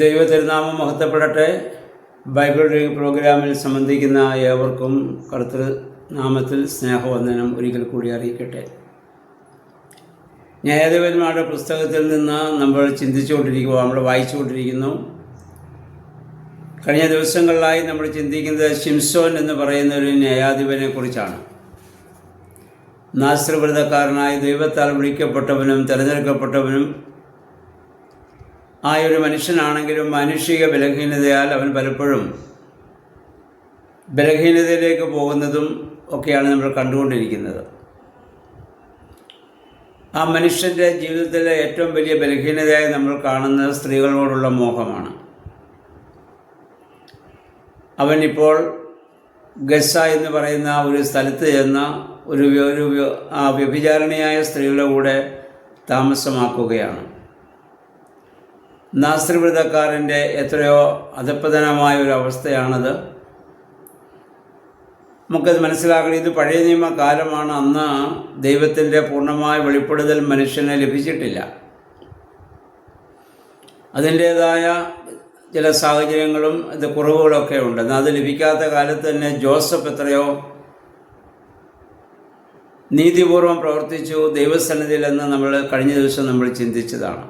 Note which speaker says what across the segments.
Speaker 1: ദൈവ തിരുനാമം മഹത്വപ്പെടട്ടെ. Bible reading പ്രോഗ്രാമിൽ സംബന്ധിക്കുന്ന ഏവർക്കും കർത്തൃ നാമത്തിൽ സ്നേഹവന്ദനം ഒരിക്കൽ കൂടി അറിയിക്കട്ടെ. ന്യായാധിപന്മാരുടെ പുസ്തകത്തിൽ നിന്ന് നമ്മൾ വായിച്ചുകൊണ്ടിരിക്കുന്നു. കഴിഞ്ഞ ദിവസങ്ങളിലായി നമ്മൾ ചിന്തിക്കുന്നത് ശിംശോൻ എന്ന് പറയുന്ന ഒരു ന്യായാധിപനെ കുറിച്ചാണ്. നാസ്രവ്രതക്കാരനായി ദൈവത്താൽ വിളിക്കപ്പെട്ടവനും തിരഞ്ഞെടുക്കപ്പെട്ടവനും ആയൊരു മനുഷ്യനാണെങ്കിലും മാനുഷിക ബലഹീനതയാൽ അവൻ പലപ്പോഴും ബലഹീനതയിലേക്ക് പോകുന്നതും ഒക്കെയാണ് നമ്മൾ കണ്ടുകൊണ്ടിരിക്കുന്നത്. ആ മനുഷ്യൻ്റെ ജീവിതത്തിലെ ഏറ്റവും വലിയ ബലഹീനതയായി നമ്മൾ കാണുന്നത് സ്ത്രീകളോടുള്ള മോഹമാണ്. അവൻ ഇപ്പോൾ ഗസ്സ എന്ന് പറയുന്ന ഒരു സ്ഥലത്ത് ചെന്ന ഒരു വ്യഭിചാരിണിയായ സ്ത്രീകളുടെ കൂടെ താമസമാക്കുകയാണ്. നാസ്രവ്രതക്കാരൻ്റെ എത്രയോ അധപ്പതനമായ ഒരു അവസ്ഥയാണത്. നമുക്കത് മനസ്സിലാക്കണം. ഇത് പഴയ നിയമ കാലമാണ്. അന്ന് ദൈവത്തിൻ്റെ പൂർണ്ണമായ വെളിപ്പെടുതൽ മനുഷ്യന് ലഭിച്ചിട്ടില്ല. അതിൻ്റേതായ ചില സാഹചര്യങ്ങളും കുറവുകളൊക്കെ ഉണ്ട്. എന്നാൽ അത് ലഭിക്കാത്ത കാലത്ത് തന്നെ ജോസഫ് എത്രയോ നീതിപൂർവം പ്രവർത്തിച്ചു ദൈവസന്നിധിയിലെന്ന് നമ്മൾ കഴിഞ്ഞ ദിവസം നമ്മൾ ചിന്തിച്ചതാണ്.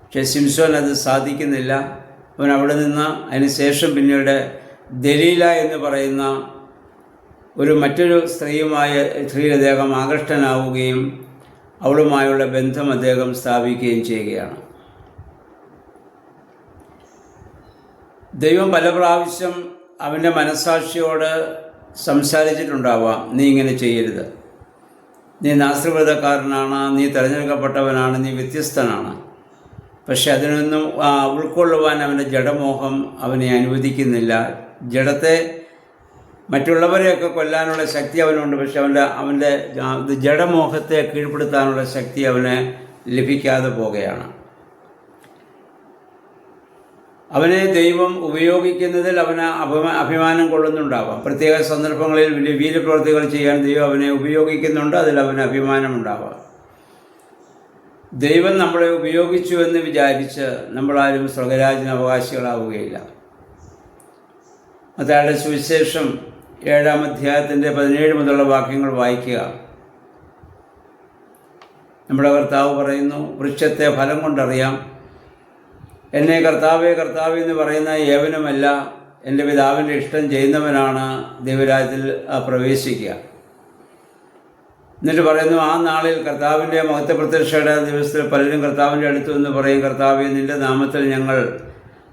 Speaker 1: പക്ഷേ ശിംശോൻ അത് സാധിക്കുന്നില്ല. അവൻ അവിടെ നിന്ന് അതിനുശേഷം പിന്നീട് ദലീല എന്ന് പറയുന്ന മറ്റൊരു സ്ത്രീയിൽ അദ്ദേഹം ആകൃഷ്ടനാവുകയും അവളുമായുള്ള ബന്ധം അദ്ദേഹം സ്ഥാപിക്കുകയും ചെയ്യുകയാണ്. ദൈവം പല പ്രാവശ്യം അവൻ്റെ മനസ്സാക്ഷിയോട് സംസാരിച്ചിട്ടുണ്ടാവാം, നീ ഇങ്ങനെ ചെയ്യരുത്, നീ നാസ്രവ്രതക്കാരനാണ്, നീ തിരഞ്ഞെടുക്കപ്പെട്ടവനാണ്, നീ വ്യത്യസ്തനാണ്. പക്ഷെ അതിനൊന്നും ഉൾക്കൊള്ളുവാൻ അവൻ്റെ ജഡമോഹം അവനെ അനുവദിക്കുന്നില്ല. ജഡത്തെ മറ്റുള്ളവരെയൊക്കെ കൊല്ലാനുള്ള ശക്തി അവനുണ്ട്. പക്ഷെ അവൻ്റെ ജഡമോഹത്തെ കീഴ്പ്പെടുത്താനുള്ള ശക്തി അവന് ലഭിക്കാതെ പോകുകയാണ്. അവനെ ദൈവം ഉപയോഗിക്കുന്നതിൽ അവന് അഭിമാനം കൊള്ളുന്നുണ്ടാവാം. പ്രത്യേക സന്ദർഭങ്ങളിൽ വലിയ വീരപ്രവൃത്തികൾ ചെയ്യാൻ ദൈവം അവനെ ഉപയോഗിക്കുന്നുണ്ട്. അതിൽ അവന് അഭിമാനമുണ്ടാവാം. ദൈവം നമ്മളെ ഉപയോഗിച്ചു എന്ന് വിചാരിച്ച് നമ്മളാരും സ്വർഗരാജ്യത്തിന് അവകാശികളാവുകയില്ല. മത്തായിയുടെ സുവിശേഷം 7-ാം അധ്യായത്തിൻ്റെ 17 മുതലുള്ള വാക്യങ്ങൾ വായിക്കുക. നമ്മുടെ കർത്താവ് പറയുന്നു, വൃക്ഷത്തെ ഫലം കൊണ്ടറിയാം. എന്നെ കർത്താവേ കർത്താവേ എന്ന് പറയുന്ന ഏവനുമല്ല, എൻ്റെ പിതാവിൻ്റെ ഇഷ്ടം ചെയ്യുന്നവനാണ് ദൈവരാജ്യത്തിൽ പ്രവേശിക്കുക. എന്നിട്ട് പറയുന്നു, ആ നാളിൽ കർത്താവിൻ്റെ മഹത്വ പ്രത്യക്ഷയുടെ ദിവസത്തിൽ പലരും കർത്താവിൻ്റെ അടുത്തു എന്ന് പറയും, കർത്താവേ നിൻ്റെ നാമത്തിൽ ഞങ്ങൾ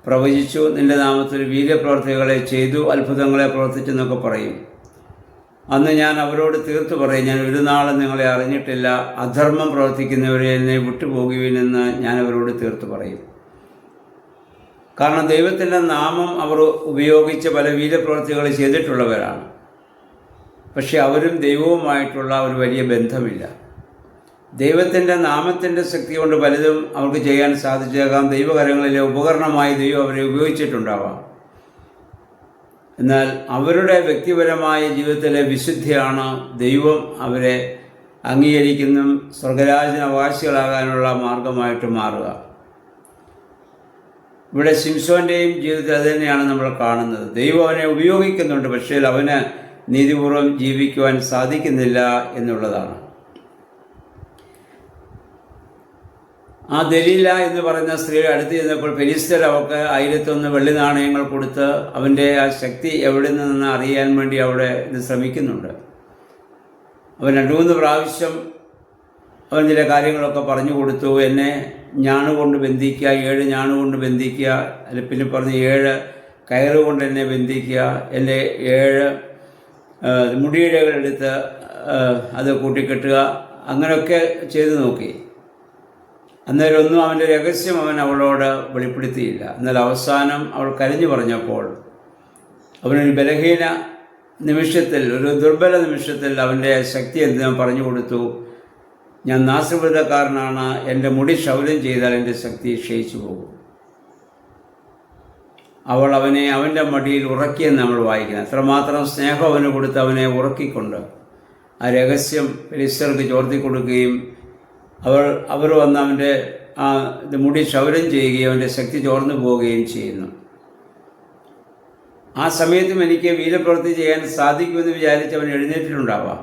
Speaker 1: പ്രവചിച്ചു, നിൻ്റെ നാമത്തിൽ വീര്യപ്രവർത്തികളെ ചെയ്തു, അത്ഭുതങ്ങളെ പ്രവർത്തിച്ചു എന്നൊക്കെ പറയും. അന്ന് ഞാൻ അവരോട് തീർത്തു പറയും, ഞാൻ ഒരു നാളും നിങ്ങളെ അറിഞ്ഞിട്ടില്ല, അധർമ്മം പ്രവർത്തിക്കുന്നവരെ എന്നെ വിട്ടുപോകുവിനെന്ന് ഞാൻ അവരോട് തീർത്തു പറയും. കാരണം ദൈവത്തിൻ്റെ നാമം അവർ ഉപയോഗിച്ച് പല വീര്യപ്രവർത്തികൾ ചെയ്തിട്ടുള്ളവരാണ്. പക്ഷെ അവരും ദൈവവുമായിട്ടുള്ള ഒരു വലിയ ബന്ധമില്ല. ദൈവത്തിൻ്റെ നാമത്തിൻ്റെ ശക്തി കൊണ്ട് പലതും അവർക്ക് ചെയ്യാൻ സാധിച്ചേക്കാം. ദൈവകരങ്ങളിലെ ഉപകരണമായി ദൈവം അവരെ ഉപയോഗിച്ചിട്ടുണ്ടാവാം. എന്നാൽ അവരുടെ വ്യക്തിപരമായ ജീവിതത്തിലെ വിശുദ്ധിയാണ് ദൈവം അവരെ അംഗീകരിക്കുന്നതും സ്വർഗരാജ്യത്തിന് അവകാശികളാകാനുള്ള മാർഗമായിട്ട് മാറുക. ഇവിടെ ശിംശോൻ്റെയും ജീവിതത്തിൽ അത് തന്നെയാണ് നമ്മൾ കാണുന്നത്. ദൈവം അവനെ ഉപയോഗിക്കുന്നുണ്ട്, പക്ഷേ അവന് നീതിപൂർവം ജീവിക്കുവാൻ സാധിക്കുന്നില്ല എന്നുള്ളതാണ്. ആ ദലീല എന്ന് പറയുന്ന സ്ത്രീയുടെ അടുത്ത് ചെന്നപ്പോൾ ഫെലിസ്ത്യർ അവൾക്ക് 1001 വെള്ളി നാണയങ്ങൾ കൊടുത്ത് അവൻ്റെ ആ ശക്തി എവിടെ നിന്ന് അറിയാൻ വേണ്ടി അവിടെ ശ്രമിക്കുന്നുണ്ട്. അവൻ 2-3 പ്രാവശ്യം അവൻ ചില കാര്യങ്ങളൊക്കെ പറഞ്ഞു കൊടുത്തു. എന്നെ ഞാണുകൊണ്ട് ബന്ധിക്കുക, 7 ഞാണുകൊണ്ട് ബന്ധിക്കുക, അല്ലെങ്കിൽ പിന്നെ പറഞ്ഞ് 7 കയറുകൊണ്ട് എന്നെ ബന്ധിക്കുക, എൻ്റെ 7 മുടിയിഴകളെടുത്ത് അത് കൂട്ടിക്കെട്ടുക, അങ്ങനെയൊക്കെ ചെയ്തു നോക്കി. അന്നേരം ഒന്നും അവൻ്റെ രഹസ്യം അവൻ അവളോട് വെളിപ്പെടുത്തിയില്ല. എന്നാൽ അവസാനം അവൾ കരഞ്ഞു പറഞ്ഞപ്പോൾ അവനൊരു ബലഹീന നിമിഷത്തിൽ, ഒരു ദുർബല നിമിഷത്തിൽ അവൻ്റെ ശക്തി എന്തിനാ പറഞ്ഞു കൊടുത്തു, ഞാൻ നാസ്രവ്രതക്കാരനാണ്, എൻ്റെ മുടി ക്ഷൗരം ചെയ്താൽ എൻ്റെ ശക്തി ക്ഷയിച്ചു പോകും. അവൾ അവനെ അവൻ്റെ മടിയിൽ ഉറക്കിയെന്ന് നമ്മൾ വായിക്കുന്നത്. അത്രമാത്രം സ്നേഹം അവന് കൊടുത്ത് അവനെ ഉറക്കിക്കൊണ്ട് ആ രഹസ്യം ഫെലിസ്ത്യർക്ക് ചോർത്തി കൊടുക്കുകയും അവർ വന്ന് അവൻ്റെ മുടി ക്ഷൗരം ചെയ്യുകയും അവൻ്റെ ശക്തി ചോർന്നു പോവുകയും ചെയ്യുന്നു. ആ സമയത്തും എനിക്ക് വീരപ്രവൃത്തി ചെയ്യാൻ സാധിക്കുമെന്ന് വിചാരിച്ച് അവൻ എഴുന്നേറ്റിട്ടുണ്ടാവാം.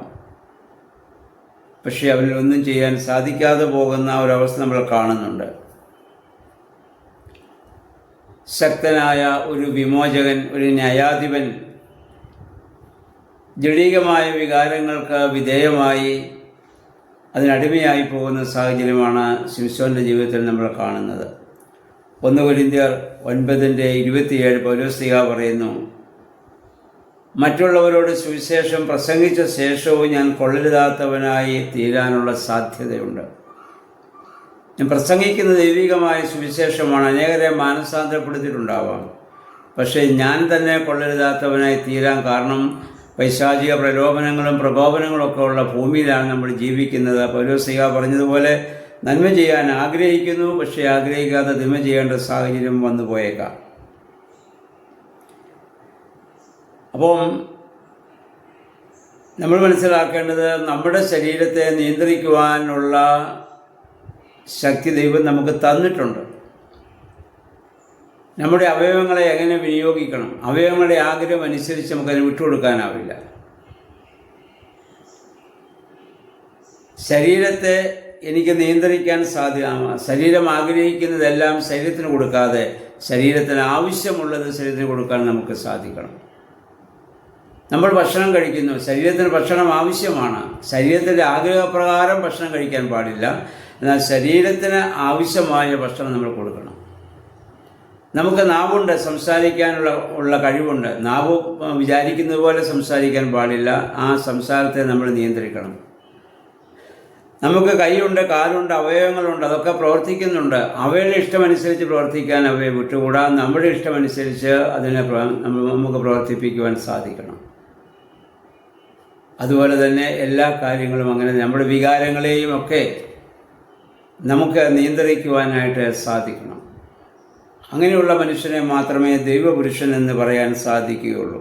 Speaker 1: പക്ഷേ അവനിൽ ഒന്നും ചെയ്യാൻ സാധിക്കാതെ പോകുന്ന ഒരവസ്ഥ നമ്മൾ കാണുന്നുണ്ട്. ശക്തനായ ഒരു വിമോചകൻ, ഒരു ന്യായാധിപൻ ജഡികമായ വികാരങ്ങൾക്ക് വിധേയമായി അതിനടിമയായി പോകുന്ന സാഹചര്യമാണ് ശിംശോൻ്റെ ജീവിതത്തിൽ നമ്മൾ കാണുന്നത്. 1 കൊരിന്ത്യർ 9:27 പൗലോസ്ലീഹ പറയുന്നു, മറ്റുള്ളവരോട് സുവിശേഷം പ്രസംഗിച്ച ശേഷവും ഞാൻ കൊള്ളരുതാത്തവനായി തീരാനുള്ള സാധ്യതയുണ്ട്. ഞാൻ പ്രസംഗിക്കുന്ന ദൈവികമായ സുവിശേഷമാണ്, അനേകരെ മാനസാന്തരപ്പെടുത്തിയിട്ടുണ്ടാവാം. പക്ഷേ ഞാൻ തന്നെ കൊള്ളരുതാത്തവനായി തീരാൻ കാരണം പൈശാചിക പ്രലോഭനങ്ങളും പ്രകോപനങ്ങളും ഒക്കെ ഉള്ള ഭൂമിയിലാണ് നമ്മൾ ജീവിക്കുന്നത്. പൗലോസ്ലീഹ പറഞ്ഞതുപോലെ നന്മ ചെയ്യാൻ ആഗ്രഹിക്കുന്നു, പക്ഷേ ആഗ്രഹിക്കാതെ തിന്മ ചെയ്യേണ്ട സാഹചര്യം വന്നു പോയേക്കാം. അപ്പോൾ നമ്മൾ മനസ്സിലാക്കേണ്ടത്, നമ്മുടെ ശരീരത്തെ നിയന്ത്രിക്കുവാനുള്ള ശക്തി ദൈവം നമുക്ക് തന്നിട്ടുണ്ട്. നമ്മുടെ അവയവങ്ങളെ എങ്ങനെ വിനിയോഗിക്കണം, അവയവങ്ങളുടെ ആഗ്രഹം അനുസരിച്ച് നമുക്കതിന് വിട്ടുകൊടുക്കാനാവില്ല. ശരീരത്തെ എനിക്ക് നിയന്ത്രിക്കാൻ ശരീരം ആഗ്രഹിക്കുന്നതെല്ലാം ശരീരത്തിന് കൊടുക്കാതെ ശരീരത്തിന് ആവശ്യമുള്ളത് ശരീരത്തിന് കൊടുക്കാൻ നമുക്ക് സാധിക്കണം. നമ്മൾ ഭക്ഷണം കഴിക്കുന്നു, ശരീരത്തിന് ഭക്ഷണം ആവശ്യമാണ്. ശരീരത്തിൻ്റെ ആഗ്രഹപ്രകാരം ഭക്ഷണം കഴിക്കാൻ പാടില്ല, എന്നാൽ ശരീരത്തിന് ആവശ്യമായ ഭക്ഷണം നമ്മൾ കൊടുക്കണം. നമുക്ക് നാവുണ്ട്, സംസാരിക്കാനുള്ള കഴിവുണ്ട്. നാവ് വിചാരിക്കുന്നത് പോലെ സംസാരിക്കാൻ പാടില്ല, ആ സംസാരത്തെ നമ്മൾ നിയന്ത്രിക്കണം. നമുക്ക് കൈയുണ്ട്, കാലുണ്ട്, അവയവങ്ങളുണ്ട്, അതൊക്കെ പ്രവർത്തിക്കുന്നുണ്ട്. അവയുടെ ഇഷ്ടമനുസരിച്ച് പ്രവർത്തിക്കാൻ അവയെ വിട്ടുകൂടാ. നമ്മുടെ ഇഷ്ടമനുസരിച്ച് അതിനെ നമുക്ക് പ്രവർത്തിപ്പിക്കുവാൻ സാധിക്കണം. അതുപോലെ തന്നെ എല്ലാ കാര്യങ്ങളും അങ്ങനെ നമ്മുടെ വികാരങ്ങളെയും ഒക്കെ നമുക്ക് നിയന്ത്രിക്കുവാനായിട്ട് സാധിക്കണം. അങ്ങനെയുള്ള മനുഷ്യനെ മാത്രമേ ദൈവപുരുഷൻ എന്ന് പറയാൻ സാധിക്കുകയുള്ളൂ.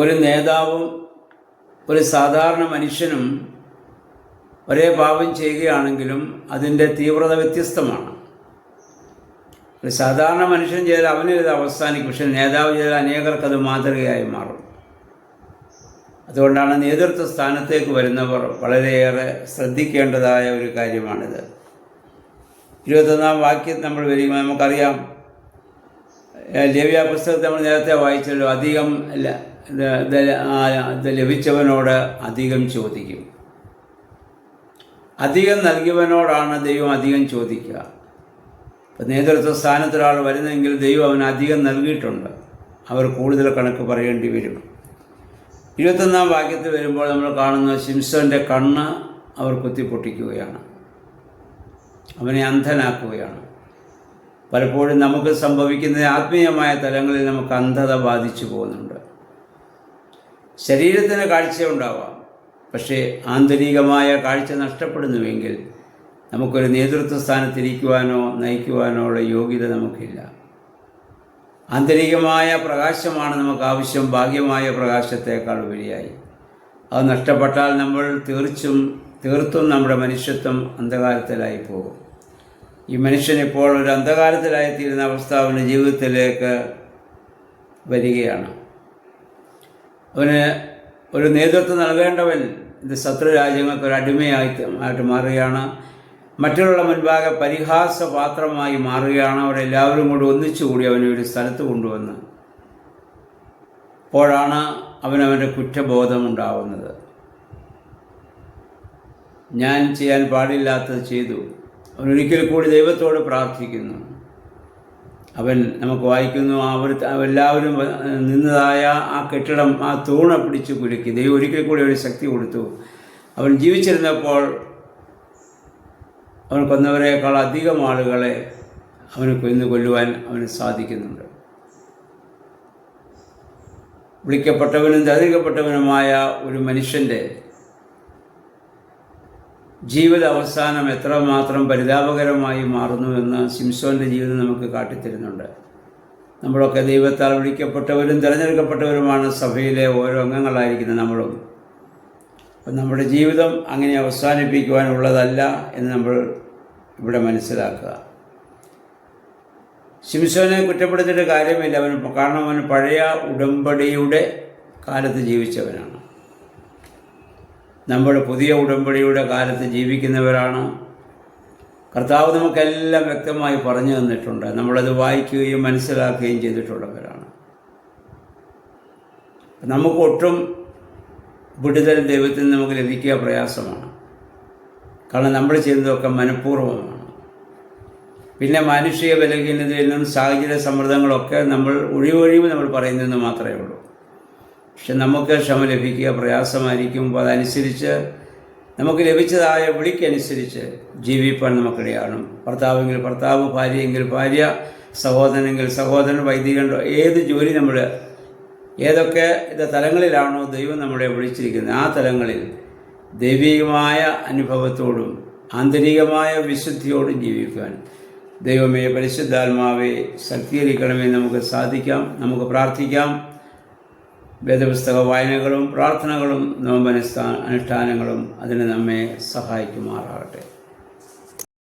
Speaker 1: ഒരു നേതാവും ഒരു സാധാരണ മനുഷ്യനും ഒരേ പാപം ചെയ്യുകയാണെങ്കിലും അതിൻ്റെ തീവ്രത വ്യത്യസ്തമാണ്. ഒരു സാധാരണ മനുഷ്യൻ ചെയ്താൽ അവനിത് അവസാനിക്കും, പക്ഷെ നേതാവ് ചെയ്താൽ അനേകർക്കത് മാതൃകയായി മാറും. അതുകൊണ്ടാണ് നേതൃത്വ സ്ഥാനത്തേക്ക് വരുന്നവർ വളരെയേറെ ശ്രദ്ധിക്കേണ്ടതായ ഒരു കാര്യമാണിത്. 21-ാം വാക്യം നമ്മൾ വരികയും നമുക്കറിയാം, ലേവ്യ പുസ്തകത്തെ നമ്മൾ നേരത്തെ വായിച്ചല്ലോ, അധികം ലഭിച്ചവനോട് അധികം ചോദിക്കും. അധികം നൽകിയവനോടാണ് ദൈവം അധികം ചോദിക്കുക. ഇപ്പം നേതൃത്വ സ്ഥാനത്തൊരാൾ വരുന്നെങ്കിൽ ദൈവം അവന് അധികം നൽകിയിട്ടുണ്ട്, അവർ കൂടുതൽ കണക്ക് പറയേണ്ടി വരും. 21-ാം വാക്യത്തിൽ വരുമ്പോൾ നമ്മൾ കാണുന്ന ശിംശോൻ്റെ കണ്ണ് അവർ കുത്തിപ്പൊട്ടിക്കുകയാണ്, അവനെ അന്ധനാക്കുകയാണ്. പലപ്പോഴും നമുക്ക് സംഭവിക്കുന്ന ആത്മീയമായ തലങ്ങളിൽ നമുക്ക് അന്ധത ബാധിച്ചു പോകുന്നുണ്ട്. ശരീരത്തിന് കാഴ്ചയുണ്ടാവാം, പക്ഷേ ആന്തരികമായ കാഴ്ച നഷ്ടപ്പെടുന്നുവെങ്കിൽ നമുക്കൊരു നേതൃത്വ സ്ഥാനത്തിരിക്കുവാനോ നയിക്കുവാനോ ഉള്ള യോഗ്യത നമുക്കില്ല. ആന്തരികമായ പ്രകാശമാണ് നമുക്ക് ആവശ്യം, ഭാഗ്യമായ പ്രകാശത്തേക്കാൾ ഉപരിയായി. അത് നഷ്ടപ്പെട്ടാൽ നമ്മൾ തീർത്തും നമ്മുടെ മനുഷ്യത്വം അന്ധകാരത്തിലായി പോകും. ഈ മനുഷ്യനിപ്പോൾ ഒരു അന്ധകാരത്തിലായിത്തീരുന്ന അവസ്ഥ അവൻ്റെ ജീവിതത്തിലേക്ക് വരികയാണ്. അവന് ഒരു നേതൃത്വം നൽകേണ്ടവൻ ഇത് ശത്രുരാജ്യങ്ങൾക്ക് ഒരു അടിമയായിട്ട് മാറുകയാണ്. മറ്റുള്ള മുൻപാകെ പരിഹാസപാത്രമായി മാറുകയാണ്. അവരെല്ലാവരും കൂടി ഒന്നിച്ചുകൂടി അവനെ ഒരു സ്ഥലത്ത് കൊണ്ടുവന്ന് അപ്പോഴാണ് അവനവൻ്റെ കുറ്റബോധം ഉണ്ടാവുന്നത്. ഞാൻ ചെയ്യാൻ പാടില്ലാത്തത് ചെയ്തു. അവനൊരിക്കൽ കൂടി ദൈവത്തോട് പ്രാർത്ഥിക്കുന്നു. അവൻ നമുക്ക് വായിക്കുന്നു, എല്ലാവരും നിന്നതായ ആ കെട്ടിടം, ആ തൂണ പിടിച്ച് കുലുക്കി. ദൈവം ഒരിക്കൽ കൂടി ഒരു ശക്തി കൊടുത്തു. അവൻ ജീവിച്ചിരുന്നപ്പോൾ അവൻ കൊന്നവരേക്കാൾ അധികം ആളുകളെ അവന് കൊല്ലുവാൻ അവന് സാധിക്കുന്നുണ്ട്. വിളിക്കപ്പെട്ടവനും തിരഞ്ഞെടുക്കപ്പെട്ടവനുമായ ഒരു മനുഷ്യൻ്റെ ജീവിത അവസാനം എത്രമാത്രം പരിതാപകരമായി മാറുന്നുവെന്ന് ശിംശോൻ്റെ ജീവിതം നമുക്ക് കാട്ടിത്തരുന്നുണ്ട്. നമ്മളൊക്കെ ദൈവത്താൽ വിളിക്കപ്പെട്ടവരും തിരഞ്ഞെടുക്കപ്പെട്ടവരുമാണ്, സഭയിലെ ഓരോ അംഗങ്ങളായിരിക്കുന്ന നമ്മളും. അപ്പം നമ്മുടെ ജീവിതം അങ്ങനെ അവസാനിപ്പിക്കുവാനുള്ളതല്ല എന്ന് നമ്മൾ ഇവിടെ മനസ്സിലാക്കുക. ശിംശോനെ കുറ്റപ്പെടുത്തിയിട്ട് കാര്യമില്ല, കാരണം അവൻ പഴയ ഉടമ്പടിയുടെ കാലത്ത് ജീവിച്ചവനാണ്. നമ്മൾ പുതിയ ഉടമ്പടിയുടെ കാലത്ത് ജീവിക്കുന്നവരാണ്. കർത്താവ് നമുക്കെല്ലാം വ്യക്തമായി പറഞ്ഞു തന്നിട്ടുണ്ട്. നമ്മളത് വായിക്കുകയും മനസ്സിലാക്കുകയും ചെയ്തിട്ടുള്ളവരാണ്. നമുക്കൊട്ടും വിടുതൽ ദൈവത്തിൽ നിന്ന് നമുക്ക് ലഭിക്കുക പ്രയാസമാണ്. കാരണം നമ്മൾ ചെയ്യുന്നതൊക്കെ മനഃപൂർവ്വമാണ്. പിന്നെ മാനുഷിക ബലഹീനതയിൽ നിന്നും സാഹചര്യ സമ്മർദ്ദങ്ങളൊക്കെ നമ്മൾ ഒഴിവൊഴിവ് നമ്മൾ പറയുന്നതെന്ന് മാത്രമേ ഉള്ളൂ. പക്ഷെ നമുക്ക് ക്ഷമ ലഭിക്കുക പ്രയാസമായിരിക്കുമ്പോൾ അതനുസരിച്ച് നമുക്ക് ലഭിച്ചതായ വിളിക്കനുസരിച്ച് ജീവിപ്പാൻ നമുക്കിടയാണ്. ഭർത്താവെങ്കിൽ ഭർത്താവ്, ഭാര്യയെങ്കിൽ ഭാര്യ, സഹോദരനെങ്കിൽ സഹോദരൻ, വൈദികൻ, ഏത് ജോലി നമ്മൾ ഏതൊക്കെ തലങ്ങളിലാണോ ദൈവം നമ്മളെ വിളിച്ചിരിക്കുന്നത് ആ തലങ്ങളിൽ ദൈവികമായ അനുഭവത്തോടും ആന്തരികമായ വിശുദ്ധിയോടും ജീവിക്കാൻ ദൈവമേ, പരിശുദ്ധാത്മാവെ ശക്തീകരിക്കണമേ നമുക്ക് സാധിക്കാം. നമുക്ക് പ്രാർത്ഥിക്കാം. വേദപുസ്തക വായനകളും പ്രാർത്ഥനകളും നോമ്പനുഷ്ഠാനങ്ങളും അതിന് നമ്മെ സഹായിക്കുമാറാകട്ടെ.